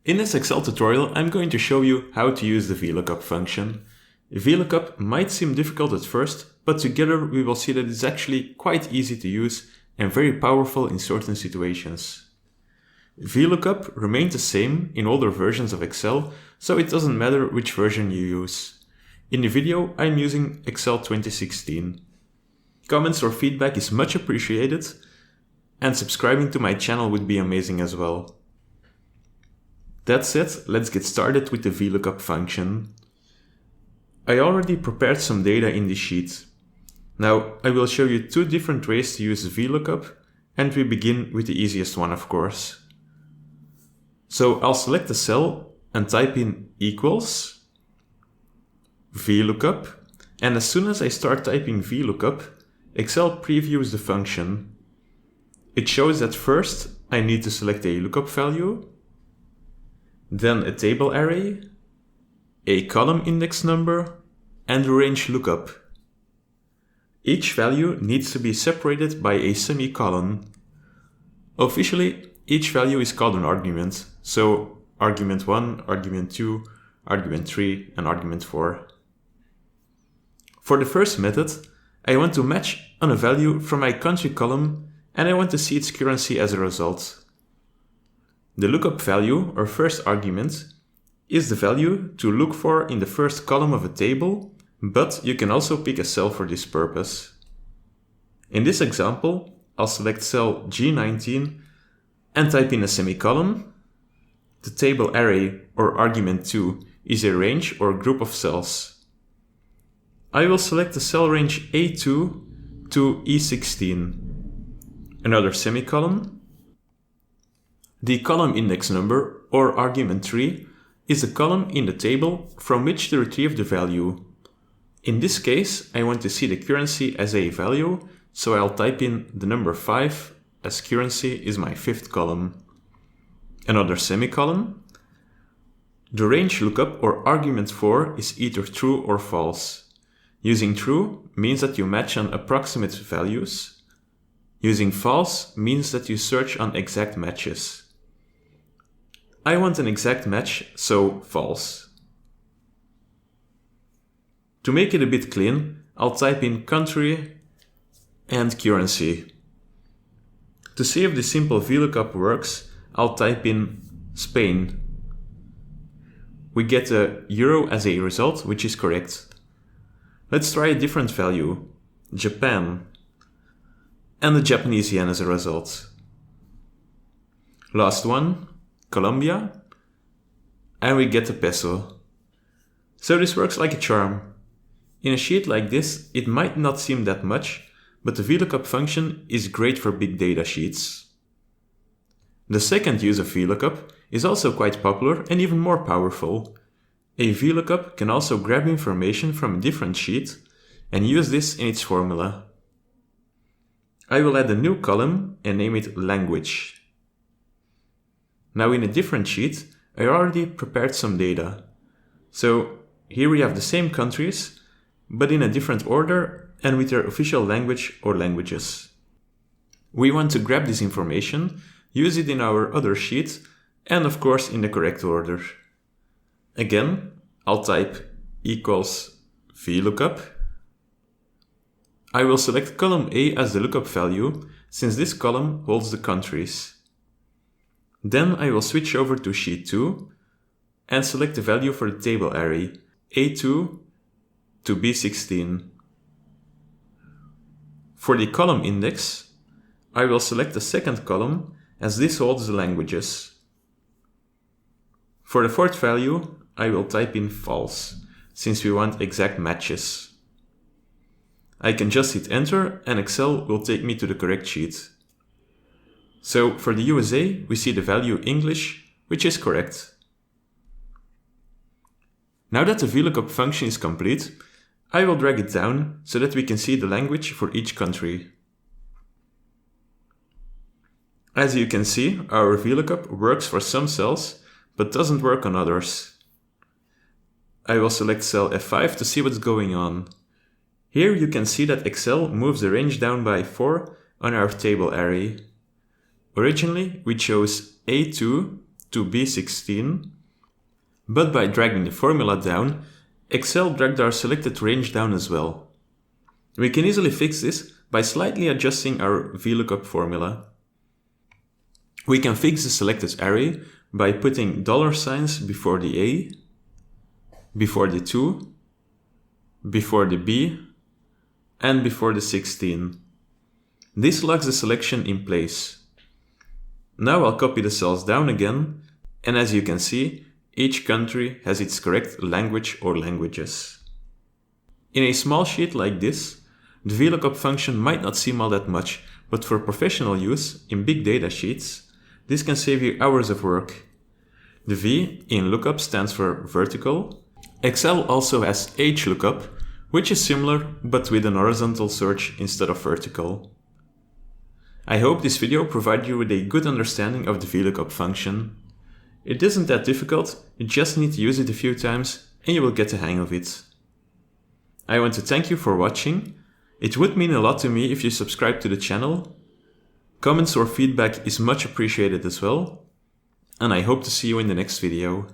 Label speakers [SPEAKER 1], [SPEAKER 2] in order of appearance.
[SPEAKER 1] In this Excel tutorial, I'm going to show you how to use the Vlookup function. Vlookup might seem difficult at first, but together we will see that it's actually quite easy to use and very powerful in certain situations. Vlookup remained the same in older versions of Excel, so it doesn't matter which version you use. In the video, I'm using Excel 2016. Comments or feedback is much appreciated, and subscribing to my channel would be amazing as well. That said, let's get started with the Vlookup function. I already prepared some data in the sheet. Now, I will show you two different ways to use Vlookup, and we begin with the easiest one, of course. So I'll select a cell and type in equals Vlookup, and as soon as I start typing Vlookup, Excel previews the function. It shows that first I need to select a lookup value, then a table array, a column index number, and a range lookup. Each value needs to be separated by a semicolon. Officially, each value is called an argument, so argument 1, argument 2, argument 3, and argument 4. For the first method, I want to match on a value from my country column, and I want to see its currency as a result. The lookup value, or first argument, is the value to look for in the first column of a table, but you can also pick a cell for this purpose. In this example, I'll select cell G19 and type in a semicolon. The table array, or argument 2, is a range or group of cells. I will select the cell range A2 to E16. Another semicolon. The column index number, or argument 3, is a column in the table from which to retrieve the value. In this case, I want to see the currency as a value, so I'll type in the number 5, as currency is my fifth column. Another semicolon. The range lookup, or argument 4, is either true or false. Using true means that you match on approximate values. Using false means that you search on exact matches. I want an exact match, so false. To make it a bit clean, I'll type in country and currency. To see if the simple Vlookup works, I'll type in Spain. We get a euro as a result, which is correct. Let's try a different value, Japan, and the Japanese yen as a result. Last one, Colombia, and we get a peso. So this works like a charm. In a sheet like this, it might not seem that much, but the Vlookup function is great for big data sheets. The second use of Vlookup is also quite popular and even more powerful. A Vlookup can also grab information from a different sheet and use this in its formula. I will add a new column and name it language. Now in a different sheet, I already prepared some data. So here we have the same countries, but in a different order and with their official language or languages. We want to grab this information, use it in our other sheet, and of course in the correct order. Again, I'll type equals Vlookup. I will select column A as the lookup value, since this column holds the countries. Then I will switch over to sheet 2 and select the value for the table array, A2 to B16. For the column index, I will select the second column as this holds the languages. For the fourth value, I will type in false, since we want exact matches. I can just hit enter and Excel will take me to the correct sheet. So for the USA, we see the value English, which is correct. Now that the Vlookup function is complete, I will drag it down so that we can see the language for each country. As you can see, our Vlookup works for some cells, but doesn't work on others. I will select cell F5 to see what's going on. Here you can see that Excel moves the range down by 4 on our table array. Originally, we chose A2 to B16, but by dragging the formula down, Excel dragged our selected range down as well. We can easily fix this by slightly adjusting our VLOOKUP formula. We can fix the selected array by putting $signs before the A, before the 2, before the B, and before the 16. This locks the selection in place. Now I'll copy the cells down again, and as you can see, each country has its correct language or languages. In a small sheet like this, the VLOOKUP function might not seem all that much, but for professional use in big data sheets, this can save you hours of work. The V in lookup stands for vertical. Excel also has HLOOKUP, which is similar but with an horizontal search instead of vertical. I hope this video provided you with a good understanding of the VLOOKUP function. It isn't that difficult, you just need to use it a few times and you will get the hang of it. I want to thank you for watching. It would mean a lot to me if you subscribe to the channel. Comments or feedback is much appreciated as well. And I hope to see you in the next video.